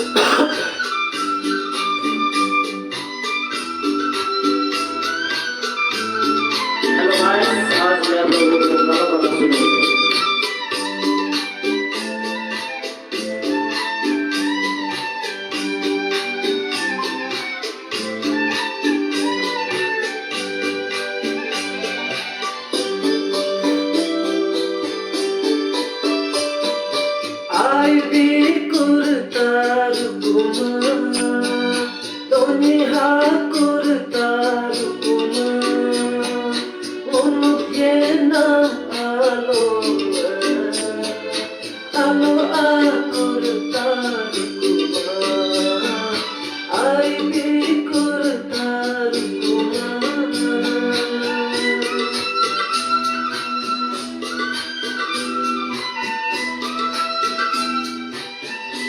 Hello guys, आज मैं आप लोगों को गाना बजाना सुनाऊंगा। आईबी कुर्तार कुमा तोनी हा कुर्तार कुमा उनके नाम आलो आलो आ कुर्तार कुमा